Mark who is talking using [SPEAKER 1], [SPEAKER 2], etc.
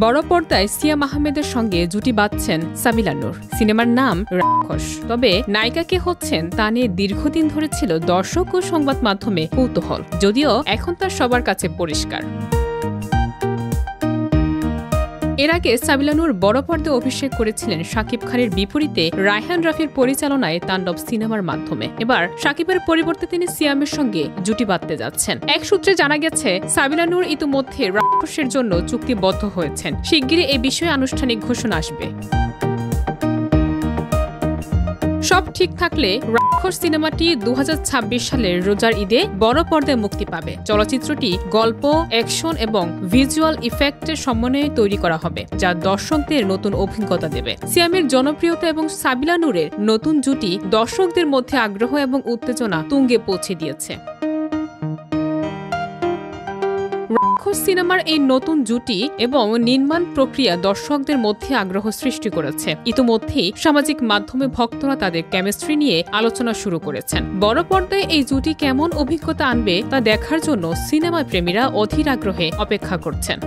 [SPEAKER 1] বড় পর্দায় সিয়াম আহমেদের সঙ্গে জুটি বাঁধছেন সাবিলা নূর। সিনেমার নাম রাক্ষস। তবে নায়িকা কে হচ্ছেন তা নিয়ে দীর্ঘদিন ধরে ছিল দর্শক ও সংবাদ মাধ্যমে কৌতূহল, যদিও এখন তার সবার কাছে পরিষ্কার। এর আগে সাবিলা নূর বড় পর্দায় অভিষেক করেছিলেন শাকিব খানের বিপরীতে রায়হান রাফির পরিচালনায় তাণ্ডব সিনেমার মাধ্যমে। এবার শাকিবের পরিবর্তে তিনি সিয়ামের সঙ্গে জুটি বাঁধতে যাচ্ছেন। এক সূত্রে জানা গেছে, সাবিলা নূর ইতিমধ্যে রাক্ষসের জন্য চুক্তিবদ্ধ হয়েছেন। শিগগিরই এই বিষয়ে আনুষ্ঠানিক ঘোষণা আসবে। সব ঠিক থাকলে রাক্ষস সিনেমাটি 2026 সালের রোজার ঈদে বড় পর্দায় মুক্তি পাবে। চলচ্চিত্রটি গল্প, অ্যাকশন এবং ভিজুয়াল ইফেক্টের সমন্বয়ে তৈরি করা হবে, যা দর্শকদের নতুন অভিজ্ঞতা দেবে। সিয়ামের জনপ্রিয়তা এবং সাবিলা নূরের নতুন জুটি দর্শকদের মধ্যে আগ্রহ এবং উত্তেজনা তুঙ্গে পৌঁছে দিয়েছে। রাক্ষস সিনেমার এই নতুন জুটি এবং নির্মাণ প্রক্রিয়া দর্শকদের মধ্যে আগ্রহ সৃষ্টি করেছে। ইতিমধ্যেই সামাজিক মাধ্যমে ভক্তরা তাদের কেমিস্ট্রি নিয়ে আলোচনা শুরু করেছেন। বড় পর্দায় এই জুটি কেমন অভিজ্ঞতা আনবে তা দেখার জন্য সিনেমা প্রেমীরা অধীর আগ্রহে অপেক্ষা করছেন।